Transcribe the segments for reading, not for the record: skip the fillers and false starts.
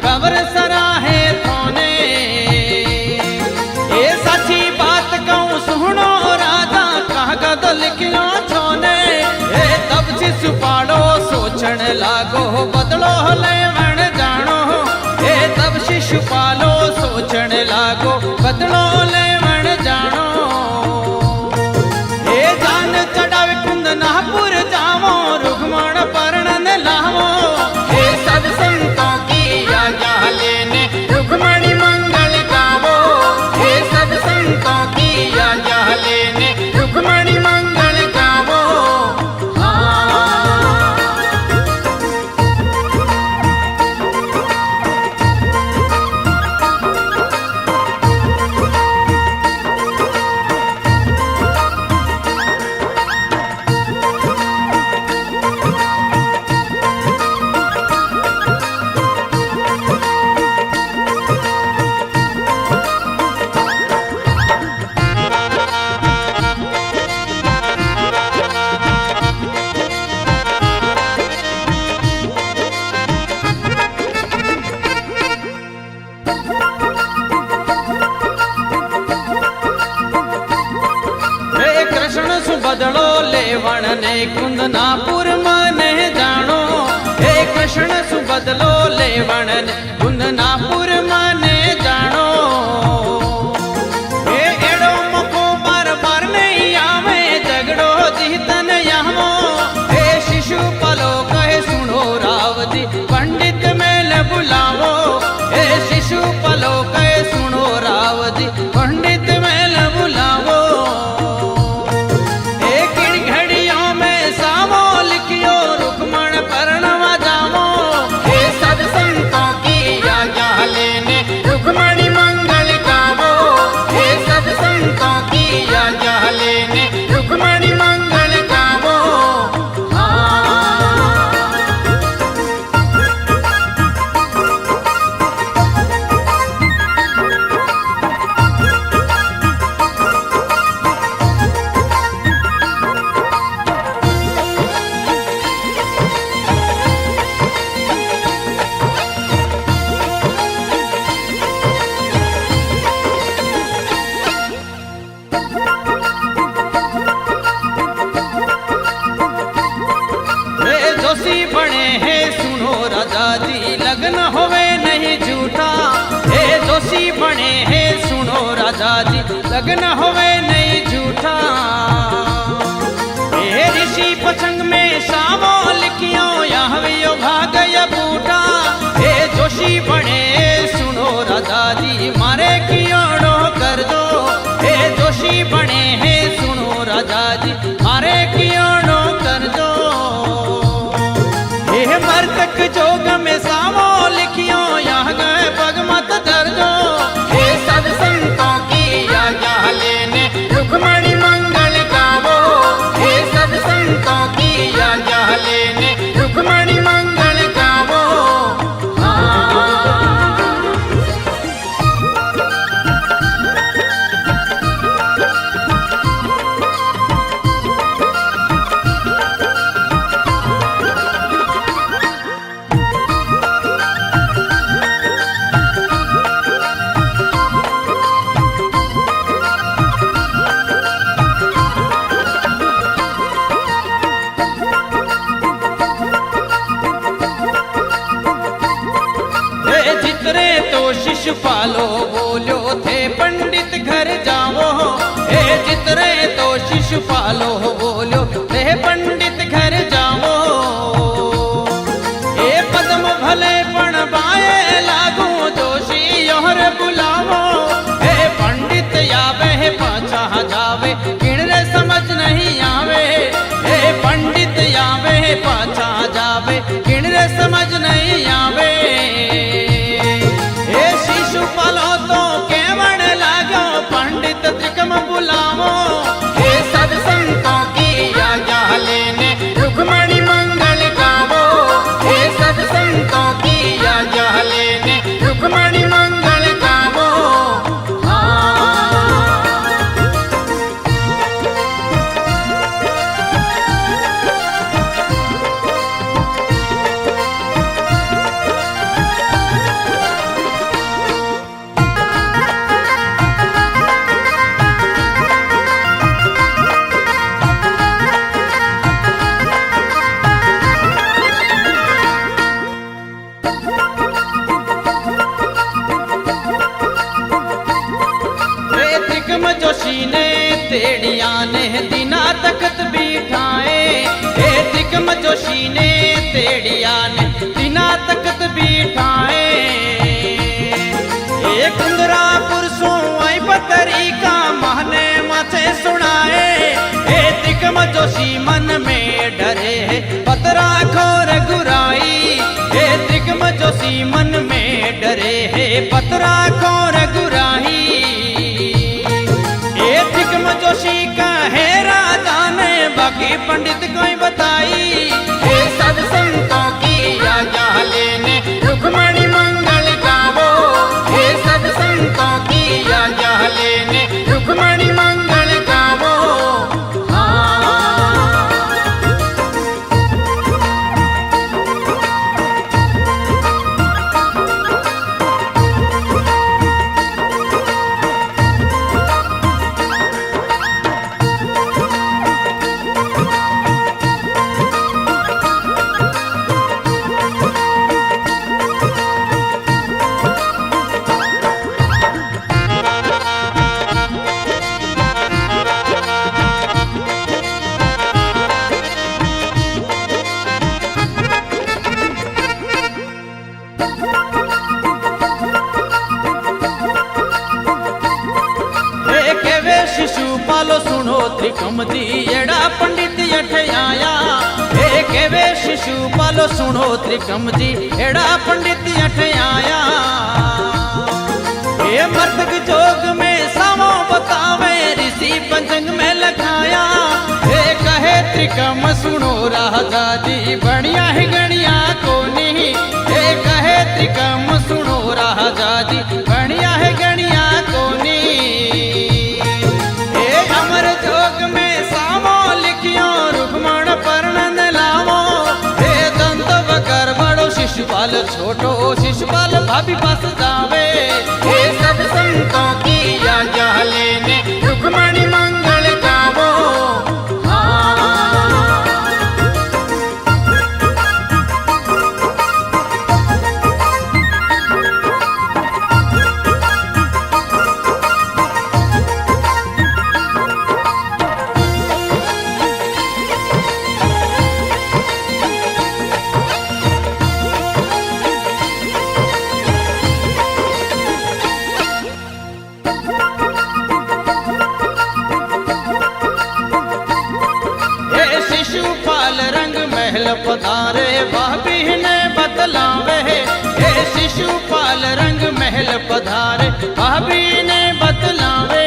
Cover सराहे थोने। ये सच्ची बात कहूँ सुनो राजा कागद लिखियो छोने। ए तब शिशुपालो सोचण लागो बदलो लेवण जानो। ए तब शिशुपालो सोचण लागो बदलो लेवण जानो। ए जान चढ़ावे कुंदनापुर जावो रुक्मण पर्णन लावो। ए सब संतों की आज्ञा लेने रुक्मणी मंगल गावो। ए सब संतों की आज्ञा लेने रुक्मणी मंगल गावो। बदलो लेवण ने कुंदनापुर माने जानो। हे कृष्ण सु बदलो लेवण ने कुंदनापुर माने जानो। हे एड़ो मको बार बार नहीं आवे झगड़ो जीतन यामो। हे शिशुपालो कहे सुनो रावजी पंडित मेल बुलावो। हे शिशुपालो कहे सुनो रावजी पंडित मेल बुलावो। रुक्मणी मंगल गावो। हे सब संतों की आज्ञा लेने रुक्मणी मंगल गावो। जोशी बने हैं सुनो राजा जी लगन होवे नहीं झूठा। हे जोशी बने हैं सुनो राजा जी लगन होवे नहीं झूठा। हे ऋषि पचंग में शामो लिखियो यहवियो भागय बूटा। हे जोशी बने सुनो राजा जी मारे कियोड़ो कर दो। हे जोशी बने हैं सुनो राजा जी मारे कियोड़ो कर दो। मरतक जोग में सावो लिखियो यहाँ गए पग मत धर दो। हे सब संतों की आज्ञा लेने रुक्मणी मंगल गावो। हे सब संतों की आज्ञा लेने रुक्मणी मंगल गावो। शिशुपालो बोलो थे पंडित घर जाओ। हे जितरे तो शिशुपालो बोलो थे पंडित घर जाओ। हे पद्म भले पण बाए लागू जोशी योहर बुलावो। हे पंडित आवे हे पाछा जावे किणरे समझ नहीं आवे। हे पंडित आवे हे पाछा जावे किणरे समझ नहीं आवे। शिशुपालो तो केवण लागो पंडित त्रिकम बुलावो। हे सब संतों की आज्ञा लेने रुक्मणी मंगल गावो। हे सब संतों की आज्ञा लेने रुक्मणी मंगल गावो। जोशी ने तेड़िया ने तिना तकत बिठाए एक कुंदरा पुरसों आई पतरी का महने माथे सुनाए ए तिकम जोशी मन में डरे पतरा खोर गुराई ए तिकम जोशी मन में डरे है पतरा खोर गुराई ए तिकम जोशी का है राजा ने बाकी पंडित कोई बताई ये सब संतों की आज्ञा लेने रुक्मणी मंगल गावो ये सब संतों की आज्ञा लेने रुक्मणी मंगल गावो शिशुपाल सुनो त्रिकम जी एड़ा पंडित अठ आया एक वे शिशुपाल सुनो त्रिकम जी एड़ा पंडित अठ आया ये मर्दक जोग में सावो बतावे ऋषि पंचंग में लखाया ये कहे त्रिकम सुनो राजा जी बढ़िया ही गणिया कोनी ये कहे त्रिकम सुनो राजा जी बढ़िया है गणिया कोनी जोग में सावो लिखियो रुक्मण पर्णन लावो हे दंत बकर बड़ो शिशुपाल छोटो शिशुपाल भाभी पास जावे हे सब संतों की आज्ञा लेने रुक्मणी मंगल गावो शिशुपाल रंग महल पधारे भाभी ने बतलावे हे शिशुपाल रंग महल पधारे भाभी ने बतलावे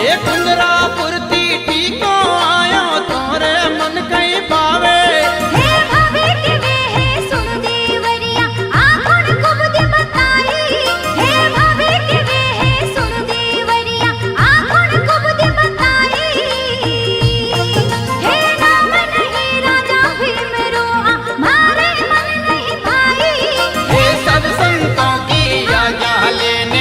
ए कुंदरा पुरती टीको आयो तोरे मन कई पावे हे भाभी के वे है सुन देवरिया आखुन कुबद बताई हे भाभी के वे है सुन देवरिया आखुन कुबद बताई हे नाम नहीं राजा भीम रोआ मारे मन नहीं भाई हे सब संतों की आज्ञा लेने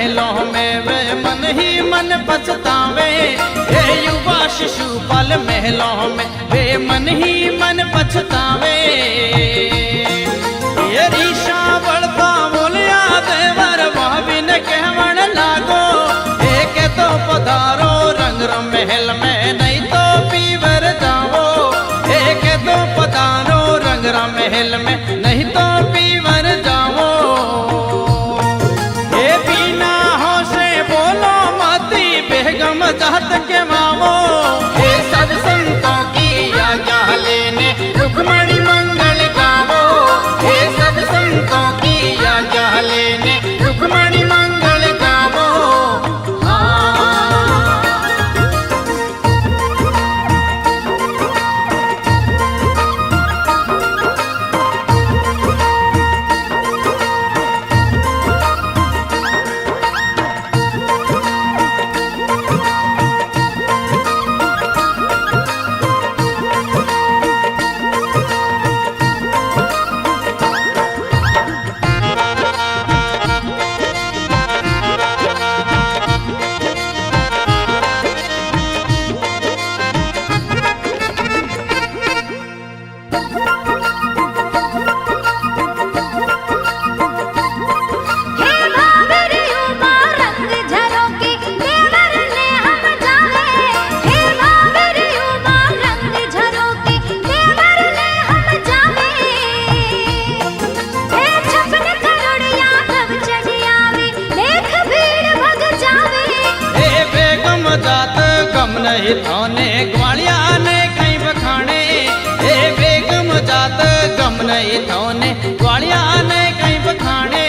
महलों में वे मन ही मन पछतावे। हे युवा शिशुपाल महलों में वे मन ही मन पछतावे। ये रीशा बढ़ता बोलिया देवर भाभी ने कहवन लागो, एक तो पधारो रंग महल में नहीं तो पीवर जाओ। एक तो पधारो रंग महल में नहीं तो पीवर जाओ। ये बिना होशे बोलो मती बेगम जात के मावो। ये सब संतों की आज्ञा लेने रुक्मणी मंगल गावो। ये सब संतों की आज्ञा लेने रुक्मणी मंगल गावो। नहीं थाने ग्वालिया ने कहीं बखाने। ए बेगम जात गम नहीं थाने ग्वालिया ने कहीं बखाने।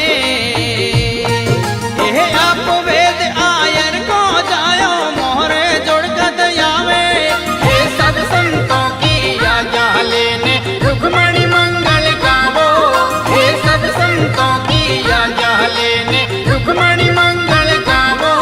ये आप वेद आयर को जायो मोहरे जोड़ कर दयावे। ये सब संतों की आज्ञा लेने रुक्मणी मंगल गावो। ये सब संतों की आज्ञा लेने रुक्मणी मंगल गावो।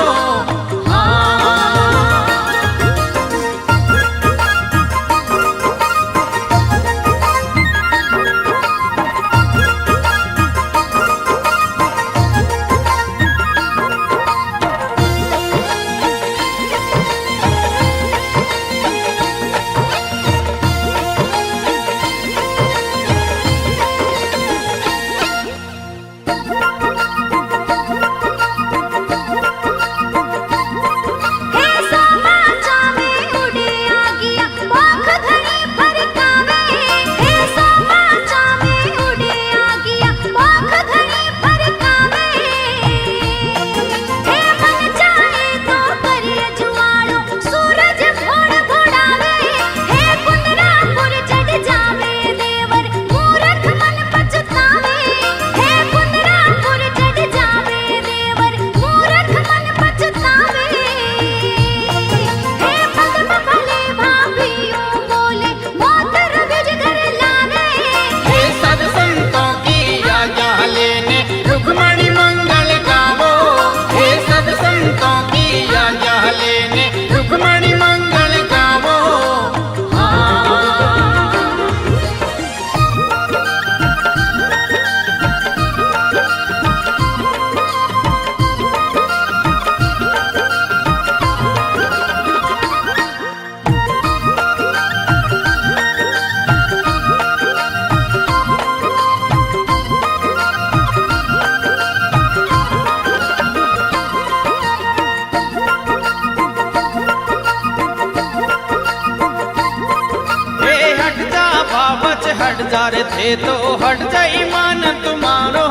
हट जा रे थे तो हट जा ईमान तुम्हारो।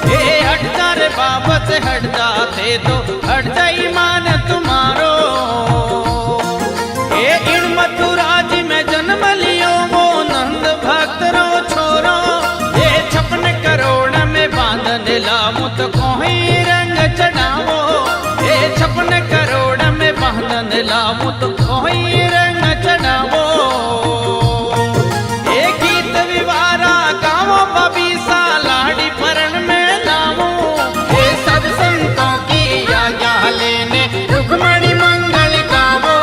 ए हट जा रे बाबा से हट जाते तो हट जा ईमान तुम्हारो। ए इन मथुरा जी में जन्म लियो वो नंद भक्त रो छोरो। ये 56 करोड़ में बांधन लामू तो कोई रंग चढ़ावो। ये 56 करोड़ में बांधन लामू तो कोई रंग चढ़ावो। रुक्मणी मंगल गावो।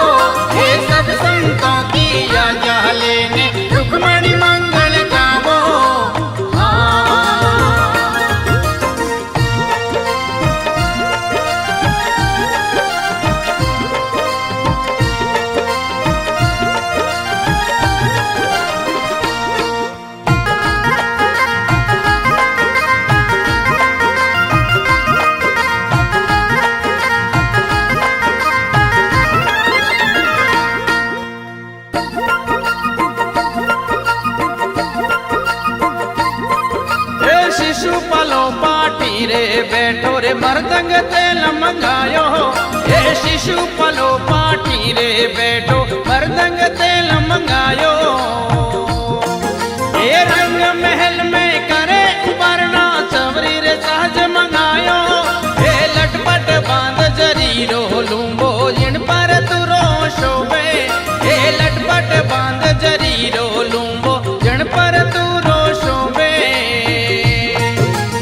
हे सब संतों की आज्ञा लेने रुक्मणी मंगल गावो। बैठो रे मृदंग तेल मंगायो, हे शिशु पलो पाठी रे बैठो मृदंग तेल मंगायो। हे रंग महल में करे वरना चवरी रे सहज मंगायो, हे लटपट बांध जरीरो लूंबो जिन पर तुरो शोभे, हे लटपट बांध जरीरो लूंबो जिन पर तुरो शोभे।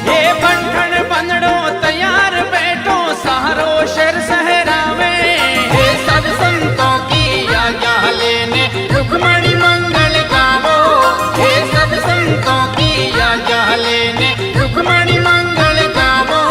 हे बंधन बंधड़ो तैयार बैठो सहारो शेर सहरावे, हे सब संतों की आज्ञा लेने रुक्मणी मंगल गावो, हे सब संतों की आज्ञा लेने रुक्मणी मंगल गावो।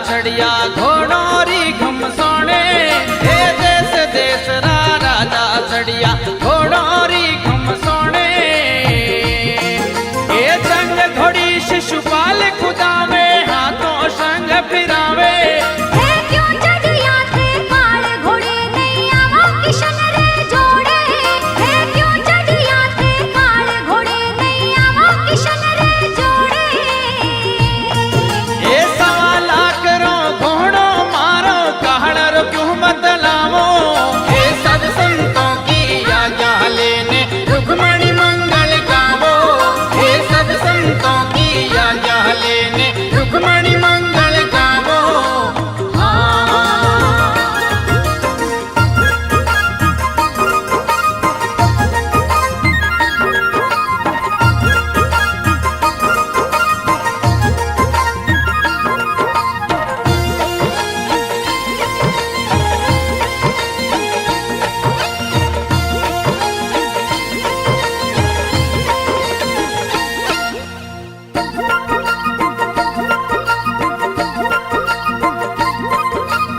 चढ़िया घोड़ोरी घमसोने, हे देश देश रा राजा चढ़िया घोड़ोरी घमसोने। हे जंग घोड़ी शिशुपाल कुदावे हाथों संग फिरावे, हे क्यों चढ़िया थे काल घोड़े नैया वो किशन रे जोड़े, हे क्यों चढ़िया थे काल घोड़े नैया वो किशन रे जोड़े। हे सवा लाख रो घोड़ो मारो कहड़र क्यों बदलावो, हे सब संतों की आज्ञा लेने रुक्मणी मंगल गावो, हे सब संतों की आज्ञा लेने रुक्मणी मंगल गावो।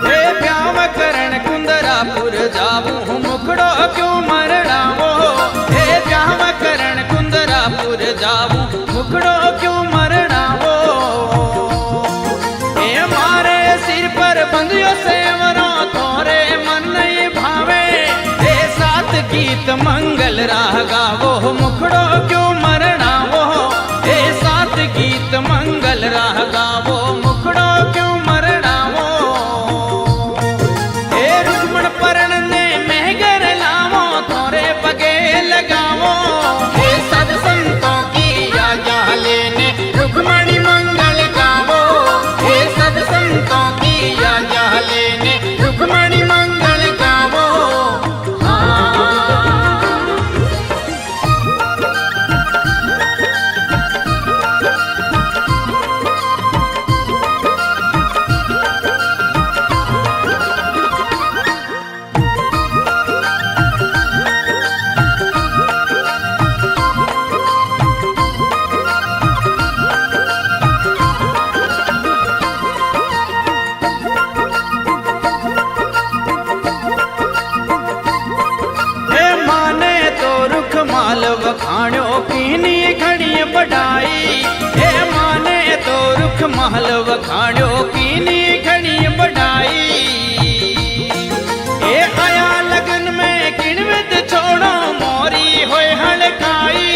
हे ब्याव करण कुंदरापुर जाऊं मुखड़ो क्यों मरड़ावो, हे ब्याव करण कुंदरापुर जाऊं मुखड़ो क्यों मरड़ावो। हे मारे सिर पर बंधियो सेवरो तोरे मन नहीं भावे, हे सात गीत मंगल राह गावो मुखड़ो क्यों मरड़ावो, हे सात गीत मंगल राह गावो मुखड़ो क्यों मरड़ावो। हे रुक्मण परण ने महगर लावो तोरे पगे लगावो, हे सब संतों की आज्ञा लेने रुक्मणी मंगल गावो, हे सब संतों की आज्ञा लेने रुक्मणी मंगल गावो। हे माने तो रुख माल वखाण्यो कीनी घड़ी बढ़ाई, हे माने तो रुख माल वखाण्यो कीनी घड़ी बढ़ाई। हे आया लगन में किणवित छोड़ो मोरी होए हड़काई,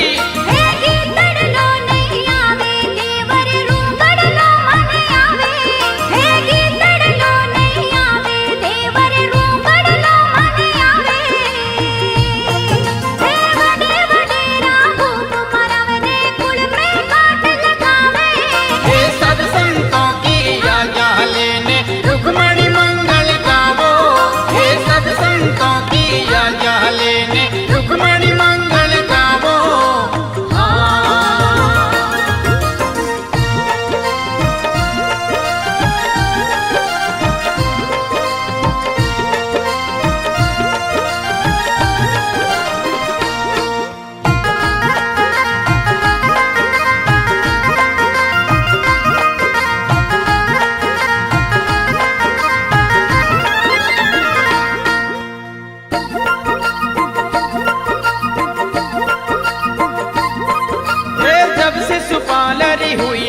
हे गीतड़ लो नहीं आवे देवर रूंगड़ लो मन आवे, हे गीतड़ लो नहीं आवे देवर रूंगड़ लो मन आवे। हे बड़े बड़े राघु तुम्हारा रे कुल में काट लगावे, हे सब संतों की आज्ञा लेने रुक्मणी मंगल गावो, हे सब संतों की आज्ञा लेने रुक्मणी मंगल गावो।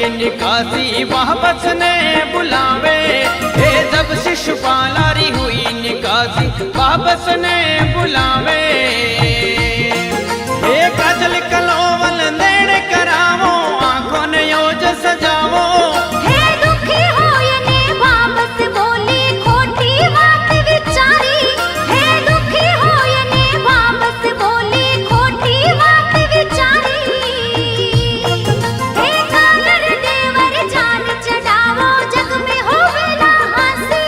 निकासी वापस ने बुलावे। हे जब शिशुपालारी हुई निकासी वापस ने बुलावे। हे काजल कलोवल नेड़ करावो आंखों ने योज सजावो। हे दुखी होयने वापस बोली खोटी बात विचारी। हे दुखी होयने वापस बोली खोटी बात विचारी। हे कागर देवर जान चढ़ावो जग में होवे ना हंसी।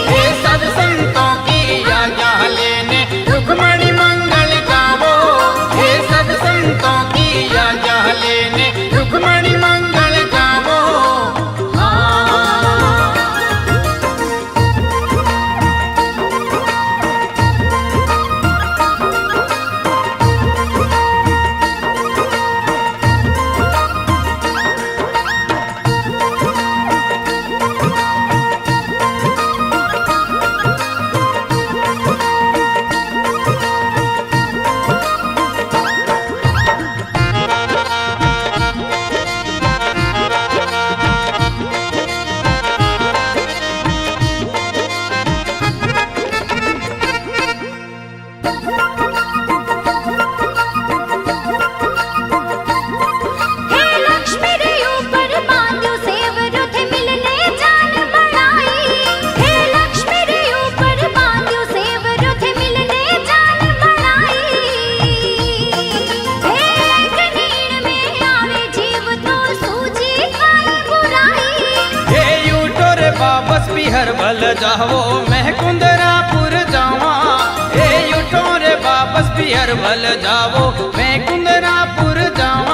हे सब संतों की आज्ञा लेने रुक्मणी मंगल गावो। हे सब संतों की आज्ञा लेने रुक्मणी मंगल गावो। हे लक्ष्मी रे ऊपर बांध्यो सेवरो थे मिलने जान बढ़ाई। हे लक्ष्मी रे ऊपर बांध्यो सेवरो थे मिलने जान बढ़ाई। हे कनीड़ में आवे जीव तो सूझी खाई बुराई। हे यूटो रे वापस बिहर बल जावो मैं कुंदरापुर जावा। हे यूटो रे वापस बिहर बल जावो मैं कुंदरापुर जावा।